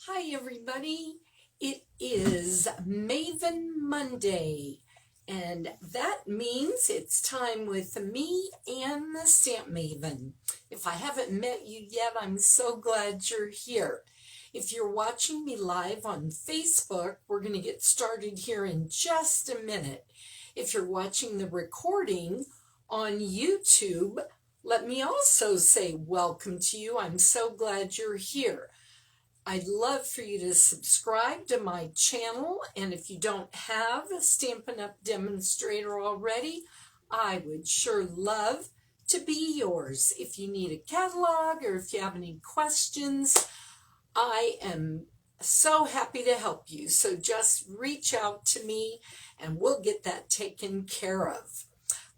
Hi everybody, it is Maven Monday, and that means it's time with me and the Stamp Maven. If I haven't met you yet, I'm so glad you're here. If you're watching me live on Facebook, we're going to get started here in just a minute. If you're watching the recording on YouTube, let me also say welcome to you. I'm so glad you're here. I'd love for you to subscribe to my channel, and if you don't have a Stampin' Up! Demonstrator already, I would sure love to be yours. If you need a catalog or if you have any questions, I am so happy to help you. So just reach out to me and we'll get that taken care of.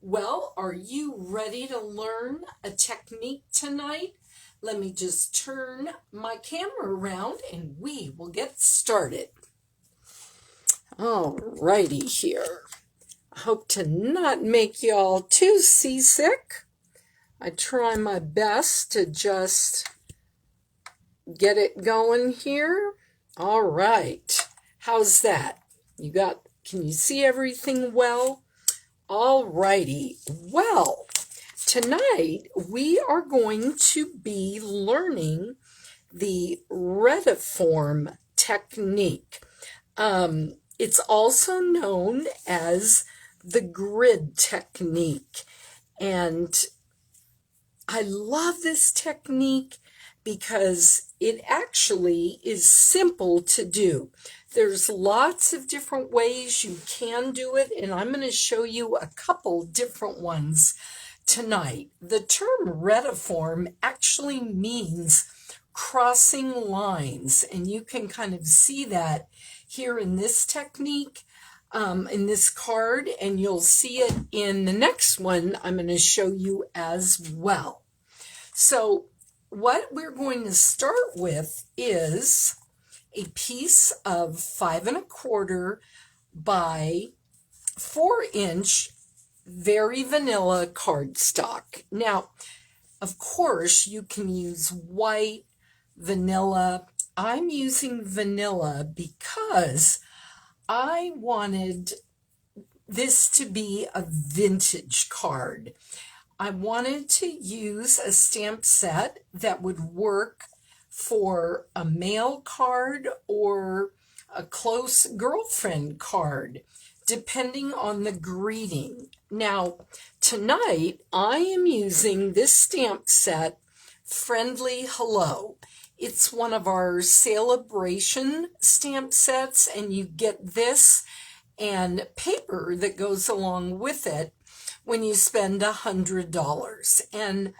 Well, are you ready to learn a technique tonight? Let me just turn my camera around and we will get started. All righty here. I hope to not make y'all too seasick. I try my best to just get it going here. All right. How's that? Can you see everything well? All righty. Well, tonight we are going to be learning the Retiform Technique. It's also known as the grid technique. And I love this technique because it actually is simple to do. There's lots of different ways you can do it, and I'm going to show you a couple different ones tonight. The term retiform actually means crossing lines, and you can kind of see that here in this technique, in this card, and you'll see it in the next one I'm going to show you as well. So what we're going to start with is a piece of 5 1/4 by 4-inch very vanilla cardstock. Now, of course, you can use white, vanilla. I'm using vanilla because I wanted this to be a vintage card. I wanted to use a stamp set that would work for a mail card or a close girlfriend card, depending on the greeting. Now, tonight I am using this stamp set, Friendly Hello. It's one of our celebration stamp sets, and you get this and paper that goes along with it when you spend $100. And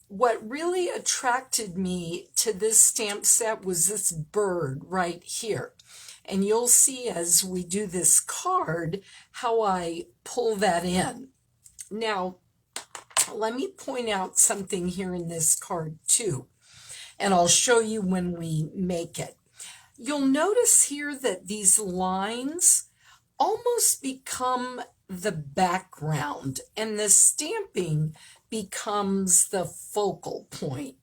what really attracted me to this stamp set was this bird right here. And you'll see as we do this card how I pull that in. Now, let me point out something here in this card too, and I'll show you when we make it. You'll notice here that these lines almost become the background, and the stamping becomes the focal point.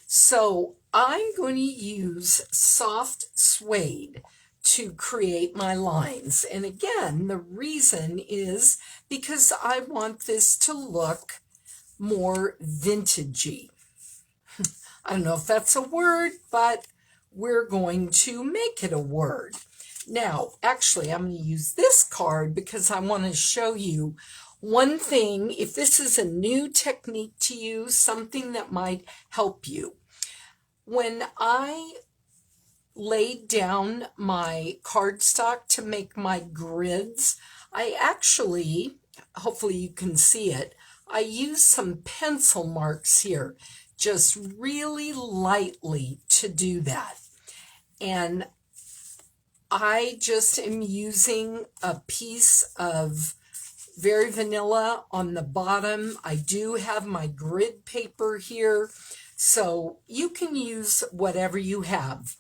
So I'm going to use Soft Suede to create my lines. And again, the reason is because I want this to look more vintagey. I don't know if that's a word, but we're going to make it a word. Now, actually, I'm going to use this card because I want to show you one thing. If this is a new technique to you, something that might help you. When I laid down my cardstock to make my grids, I actually, hopefully you can see it, I used some pencil marks here, just really lightly to do that. And I just am using a piece of very vanilla on the bottom. I do have my grid paper here, so you can use whatever you have.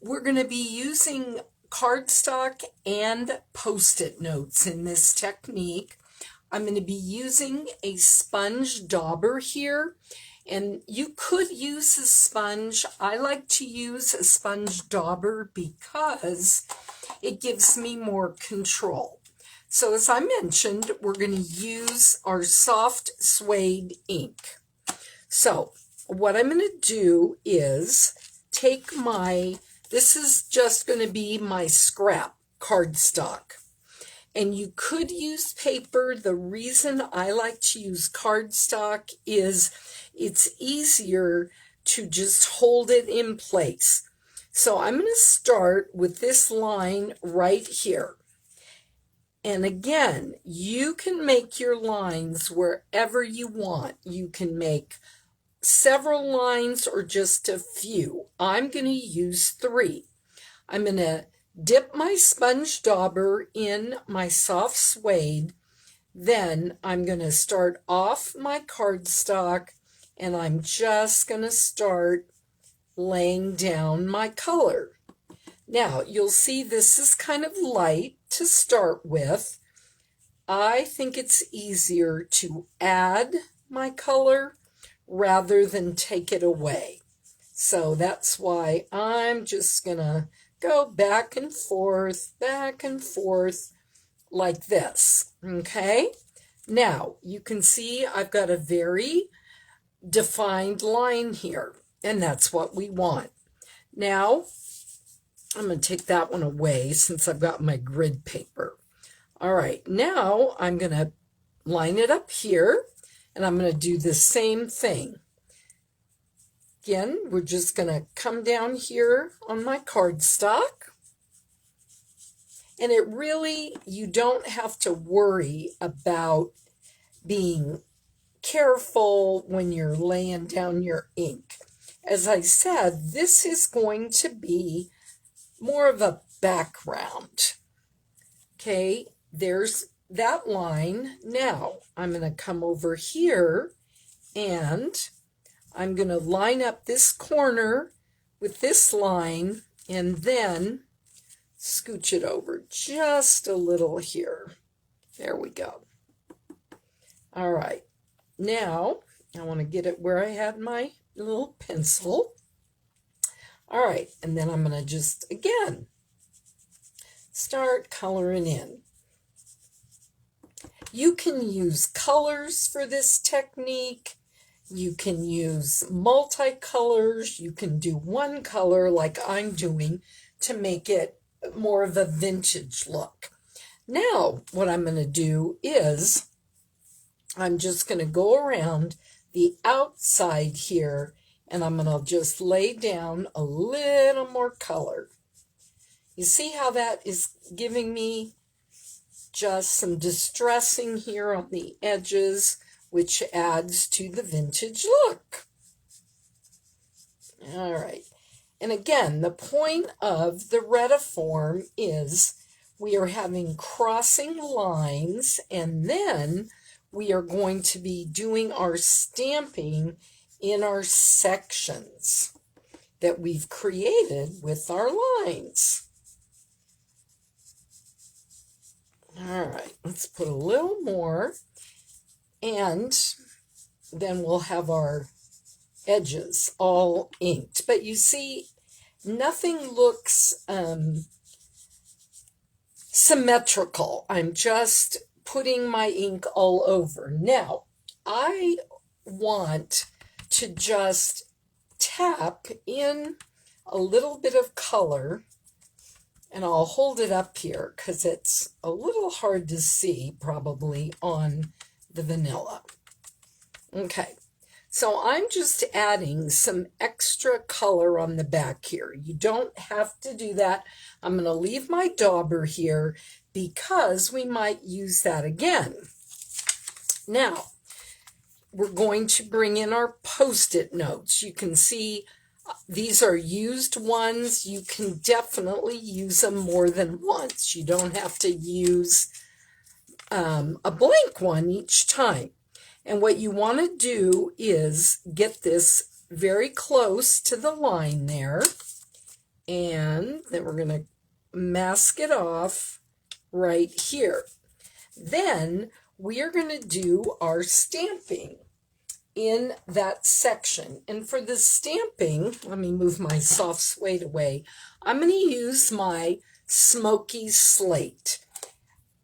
We're going to be using cardstock and Post-it notes in this technique. I'm going to be using a sponge dauber here, And you could use a sponge. I like to use a sponge dauber because it gives me more control. So as I mentioned, we're going to use our Soft Suede ink. So what I'm going to do is take this is just going to be my scrap cardstock. And you could use paper. The reason I like to use cardstock is it's easier to just hold it in place. So I'm going to start with this line right here. And again, you can make your lines wherever you want. You can make several lines or just a few. I'm going to use 3. I'm going to dip my sponge dauber in my soft suede. Then I'm going to start off my cardstock and I'm just going to start laying down my color. Now you'll see this is kind of light to start with. I think it's easier to add my color rather than take it away. So that's why I'm just going to go back and forth like this. Okay? Now, you can see I've got a very defined line here, and that's what we want. Now, I'm going to take that one away since I've got my grid paper. All right, now I'm going to line it up here, and I'm going to do the same thing. Again, we're just going to come down here on my cardstock. And it really, you don't have to worry about being careful when you're laying down your ink. As I said, this is going to be more of a background. Okay, there's that line. Now, I'm going to come over here and I'm going to line up this corner with this line and then scooch it over just a little here. There we go. All right. Now, I want to get it where I had my little pencil. All right. And then I'm going to just, again, start coloring in. You can use colors for this technique. You can use multicolors. You can do one color like I'm doing to make it more of a vintage look. Now, what I'm going to do is I'm just going to go around the outside here and I'm going to just lay down a little more color. You see how that is giving me just some distressing here on the edges, which adds to the vintage look. All right. And again, the point of the Retiform is we are having crossing lines, and then we are going to be doing our stamping in our sections that we've created with our lines. All right, let's put a little more, and then we'll have our edges all inked. But you see, nothing looks symmetrical. I'm just putting my ink all over. Now, I want to just tap in a little bit of color, and I'll hold it up here because it's a little hard to see probably on the vanilla. Okay, so I'm just adding some extra color on the back here. You don't have to do that. I'm going to leave my dauber here because we might use that again. Now, we're going to bring in our Post-it notes. You can see these are used ones. You can definitely use them more than once. You don't have to use a blank one each time. And what you want to do is get this very close to the line there. And then we're going to mask it off right here. Then we are going to do our stamping. in that section. And for the stamping, let me move my soft suede away. I'm going to use my smoky slate.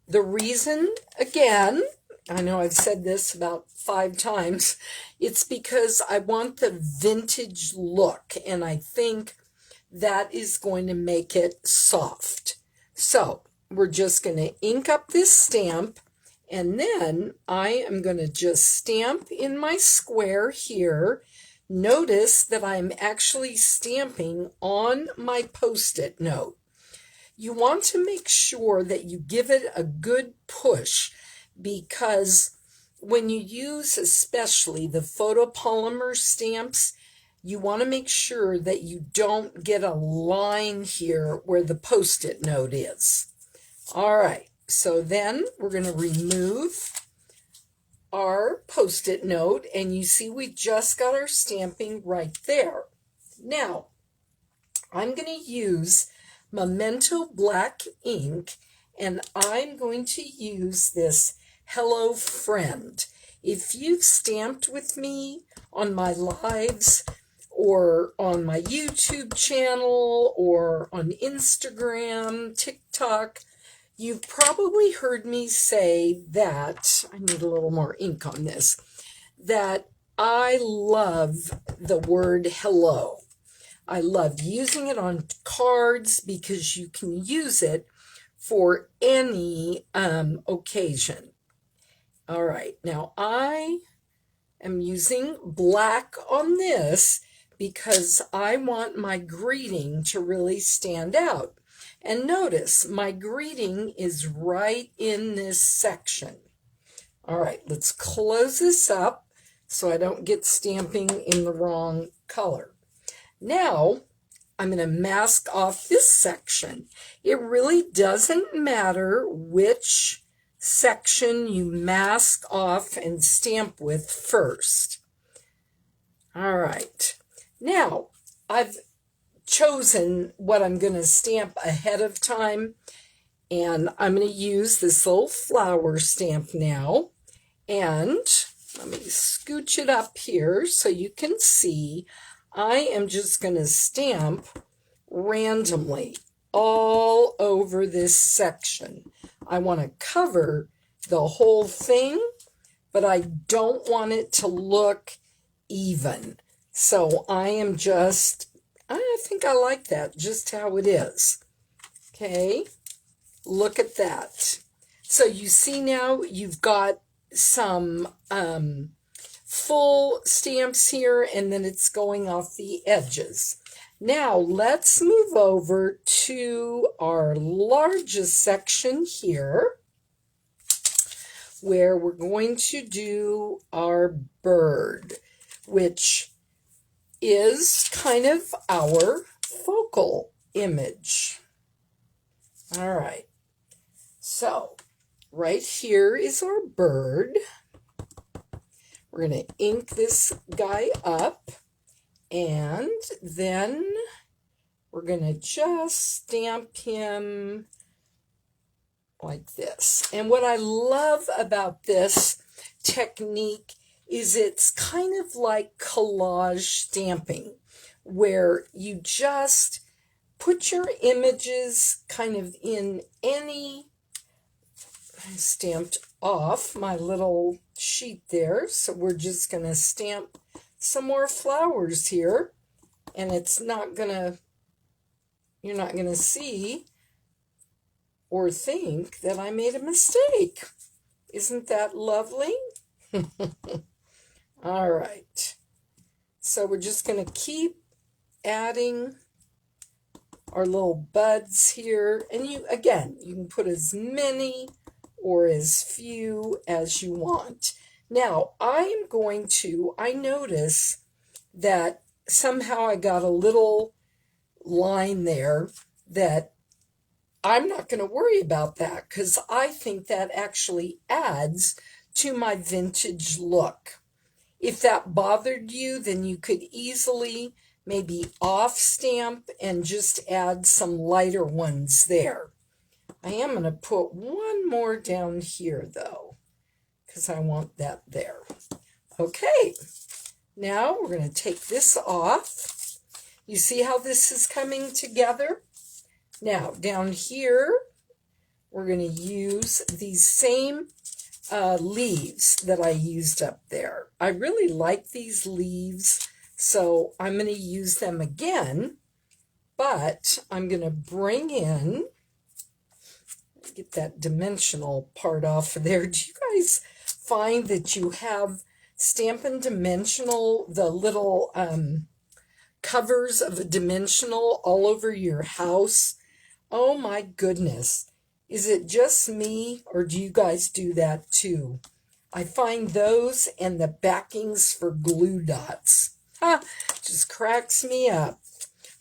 The reason, again, I know I've said this about 5 times, it's because I want the vintage look, and I think that is going to make it soft. So we're just going to ink up this stamp, and then I am going to just stamp in my square here. Notice that I'm actually stamping on my Post-it note. You want to make sure that you give it a good push, because when you use especially the photopolymer stamps, you want to make sure that you don't get a line here where the Post-it note is. All right, so then we're going to remove our Post-it note, and you see we just got our stamping right there. Now, I'm going to use Memento black ink, and I'm going to use this Hello Friend. If you've stamped with me on my lives or on my YouTube channel or on Instagram, TikTok, you've probably heard me say that, I need a little more ink on this, that I love the word hello. I love using it on cards because you can use it for any occasion. All right, now I am using black on this because I want my greeting to really stand out. And notice my greeting is right in this section. All right, let's close this up so I don't get stamping in the wrong color. Now, I'm going to mask off this section. It really doesn't matter which section you mask off and stamp with first. All right. Now, I've chosen what I'm going to stamp ahead of time, and I'm going to use this little flower stamp now. And let me scooch it up here so you can see. I am just going to stamp randomly all over this section. I want to cover the whole thing, but I don't want it to look even. So I am just, I think I like that just how it is. Okay, look at that. So you see now you've got some full stamps here, and then it's going off the edges. Now let's move over to our largest section here, where we're going to do our bird, which is kind of our focal image. All right, so right here is our bird. We're going to ink this guy up, and then we're going to just stamp him like this. And what I love about this technique is it's kind of like collage stamping, where you just put your images kind of in any, I stamped off my little sheet there, so we're just going to stamp some more flowers here, and it's not going to, you're not going to see or think that I made a mistake. Isn't that lovely? All right, so we're just going to keep adding our little buds here, and you can put as many or as few as you want. Now I notice that somehow I got a little line there that I'm not going to worry about that, because I think that actually adds to my vintage look. If that bothered you, then you could easily maybe off stamp and just add some lighter ones there. I am going to put one more down here though, because I want that there. Okay, now we're going to take this off. You see how this is coming together? Now, down here, we're going to use these same leaves that I used up there. I really like these leaves, so I'm going to use them again, but I'm going to bring in, get that dimensional part off of there. Do you guys find that you have Stampin' Dimensional, the little covers of a dimensional all over your house? Oh my goodness. Is it just me, or do you guys do that too? I find those and the backings for glue dots. Just cracks me up.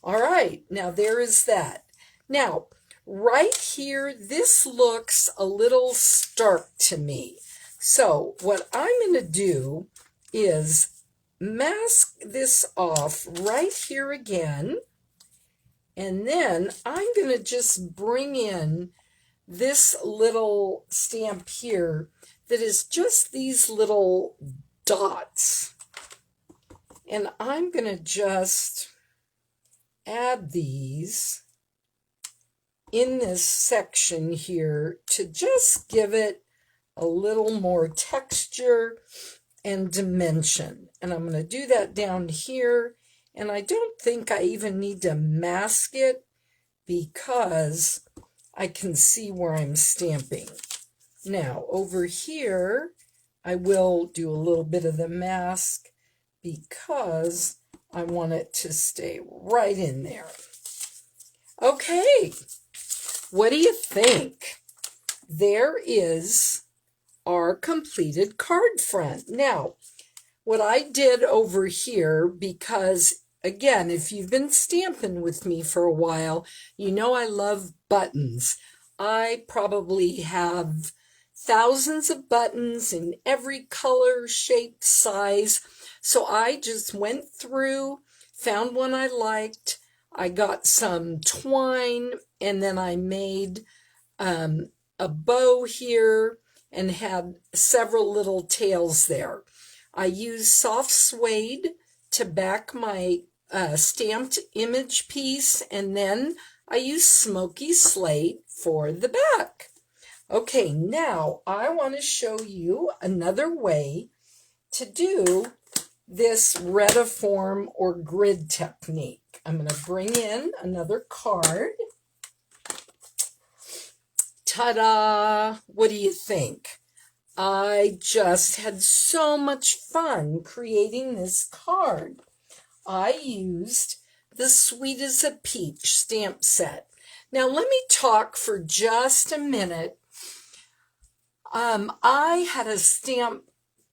All right, now there is that. Now, right here, this looks a little stark to me. So what I'm going to do is mask this off right here again. And then I'm going to just bring in this little stamp here that is just these little dots. And I'm going to just add these in this section here to just give it a little more texture and dimension. And I'm going to do that down here. And I don't think I even need to mask it because I can see where I'm stamping. Now, over here, I will do a little bit of the mask because I want it to stay right in there. Okay, what do you think? There is our completed card front. Now, what I did over here, because again, if you've been stamping with me for a while, you know I love buttons. I probably have thousands of buttons in every color, shape, size. So I just went through, found one I liked. I got some twine, and then I made a bow here and had several little tails there. I used Soft Suede to back my stamped image piece, and then I used Smoky Slate for the back. Okay, now I want to show you another way to do this Retiform or grid technique. I'm going to bring in another card. Ta-da! What do you think? I just had so much fun creating this card. I used the Sweet as a Peach stamp set. Now let me talk for just a minute. I had a stamp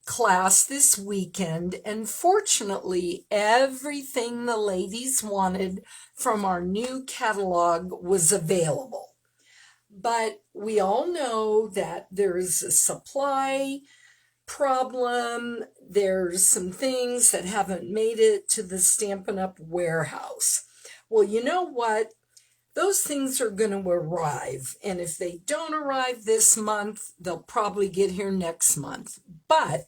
class this weekend, and fortunately everything the ladies wanted from our new catalog was available. But we all know that there's a supply problem. There's some things that haven't made it to the Stampin' Up warehouse. Well, you know what? Those things are going to arrive. And if they don't arrive this month, they'll probably get here next month. But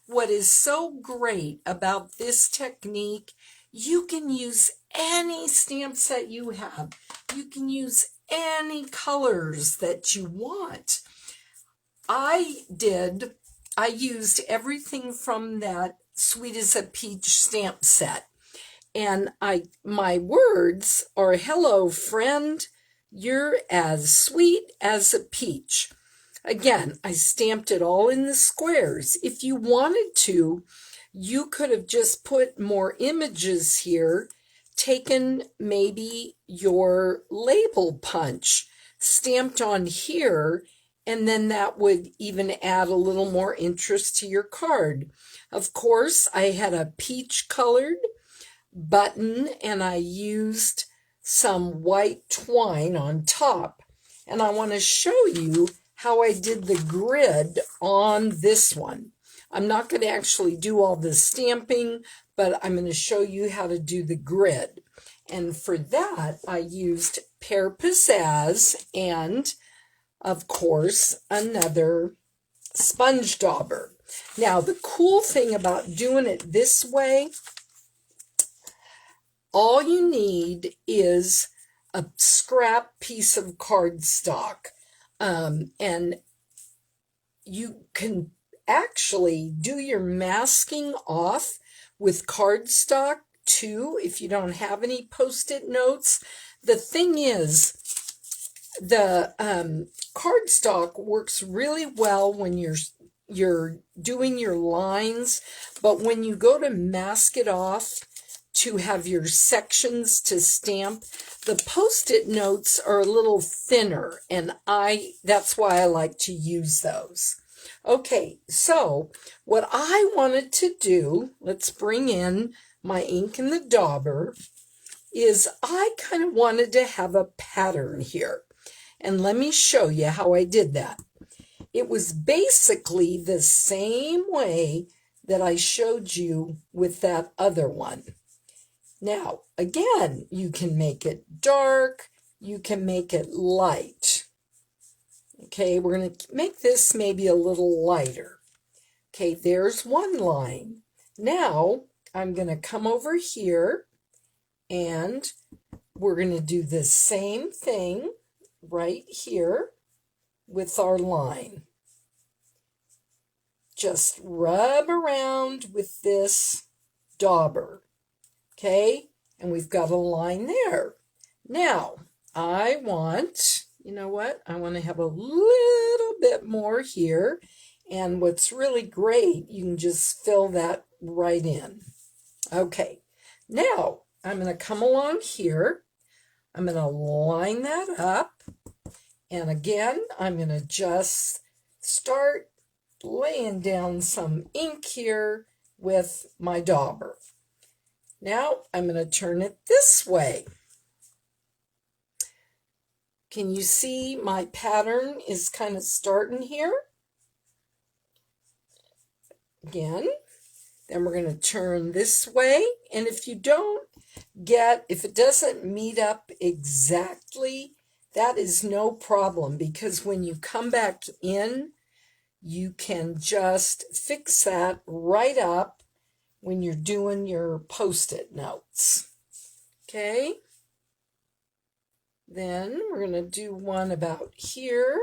what is so great about this technique, you can use any stamp set you have. You can use any colors that you want. I used everything from that Sweet as a Peach stamp set. And my words are, hello, friend, you're as sweet as a peach. Again, I stamped it all in the squares. If you wanted to, you could have just put more images here, taken maybe your label punch, stamped on here, and then that would even add a little more interest to your card. Of course, I had a peach colored button, and I used some white twine on top. And I want to show you how I did the grid on this one. I'm not going to actually do all the stamping, but I'm going to show you how to do the grid. And for that, I used Pear Pizzazz and, of course, another sponge dauber. Now, the cool thing about doing it this way, all you need is a scrap piece of cardstock. And you can actually do your masking off with cardstock too if you don't have any post-it notes. The thing is, the cardstock works really well when you're doing your lines, but when you go to mask it off to have your sections to stamp, the post-it notes are a little thinner, and that's why I like to use those. Okay, so what I wanted to do, let's bring in my ink and the dauber, is I kind of wanted to have a pattern here. And let me show you how I did that. It was basically the same way that I showed you with that other one. Now, again, you can make it dark, you can make it light. Okay, we're going to make this maybe a little lighter. Okay, there's one line. Now, I'm going to come over here and we're going to do the same thing right here with our line. Just rub around with this dauber. Okay, and we've got a line there. Now, I want, you know what? I want to have a little bit more here. And what's really great, you can just fill that right in. Okay, now I'm going to come along here. I'm going to line that up. And again, I'm going to just start laying down some ink here with my dauber. Now I'm going to turn it this way. Can you see my pattern is kind of starting here? Again, then we're going to turn this way. And if you don't if it doesn't meet up exactly, that is no problem, because when you come back in, you can just fix that right up when you're doing your post-it notes. Okay? Then we're going to do one about here.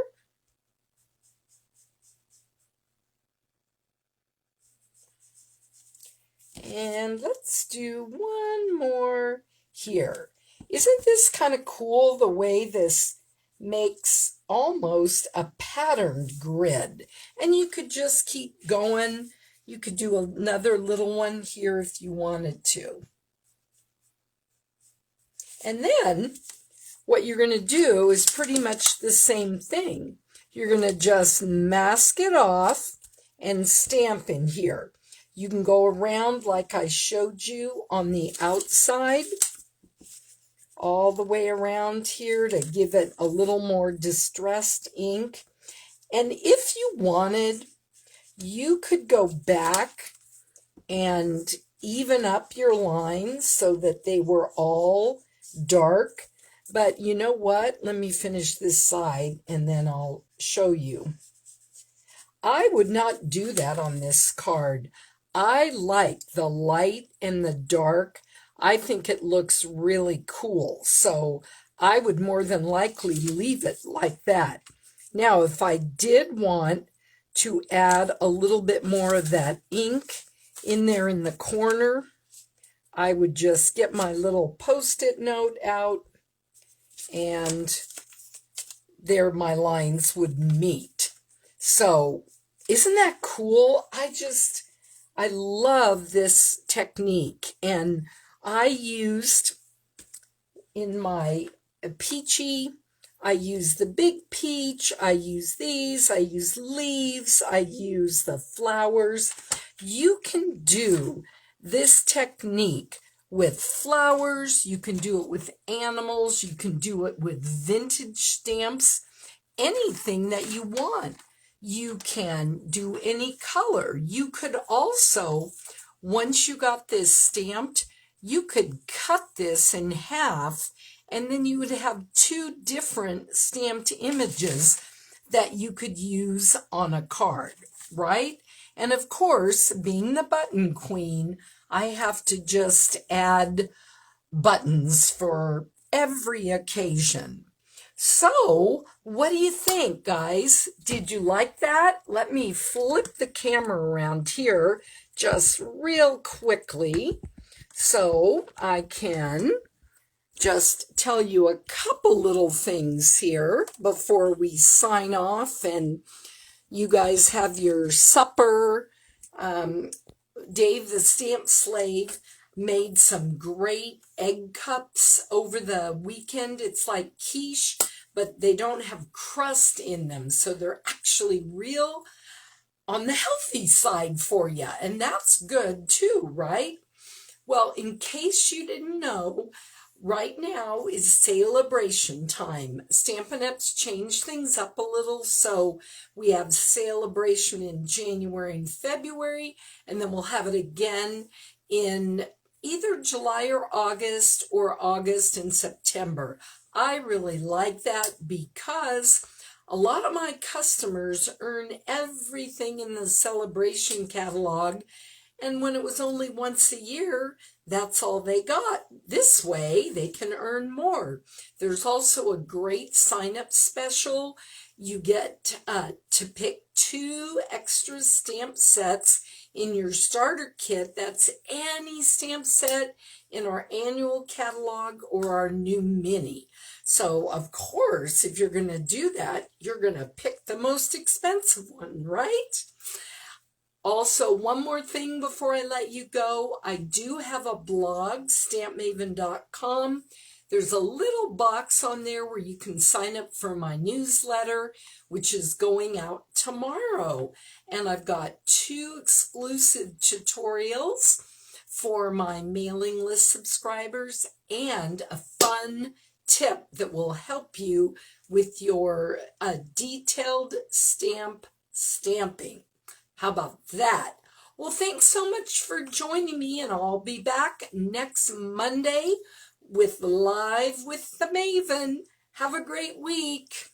And let's do one more here. Isn't this kind of cool, the way this makes almost a patterned grid? And you could just keep going. You could do another little one here if you wanted to. And then what you're going to do is pretty much the same thing. You're going to just mask it off and stamp in here. You can go around like I showed you on the outside, all the way around here to give it a little more distressed ink. And if you wanted, you could go back and even up your lines so that they were all dark. But you know what? Let me finish this side and then I'll show you. I would not do that on this card. I like the light and the dark. I think it looks really cool. So I would more than likely leave it like that. Now, if I did want to add a little bit more of that ink in there in the corner, I would just get my little post-it note out, and there my lines would meet. So isn't that cool? I love this technique. And I used in my peachy, I use the big peach, I use these, I use leaves, I use the flowers. You can do this technique with flowers, you can do it with animals, you can do it with vintage stamps, anything that you want. You can do any color. You could also, once you got this stamped, you could cut this in half, and then you would have two different stamped images that you could use on a card, right? And of course, being the button queen, I have to just add buttons for every occasion. So, what do you think, guys? Did you like that? Let me flip the camera around here just real quickly so I can just tell you a couple little things here before we sign off and you guys have your supper. Dave the Stamp Slave made some great egg cups over the weekend. It's like quiche, but they don't have crust in them, so they're actually real on the healthy side for you, and that's good too, right? Well, in case you didn't know, right now is celebration time. Stampin' Up's changed things up a little, so we have celebration in January and February, and then we'll have it again in either July or August and September. I really like that because a lot of my customers earn everything in the celebration catalog, and when it was only once a year, that's all they got. This way, they can earn more. There's also a great sign-up special. You get to pick 2 extra stamp sets in your starter kit. That's any stamp set in our annual catalog or our new mini. So, of course, if you're going to do that, you're going to pick the most expensive one, right? Also, one more thing before I let you go. I do have a blog, stampmaven.com. There's a little box on there where you can sign up for my newsletter, which is going out tomorrow. And I've got 2 exclusive tutorials for my mailing list subscribers and a fun tip that will help you with your detailed stamping. How about that? Well, thanks so much for joining me, and I'll be back next Monday with Live with the Maven. Have a great week.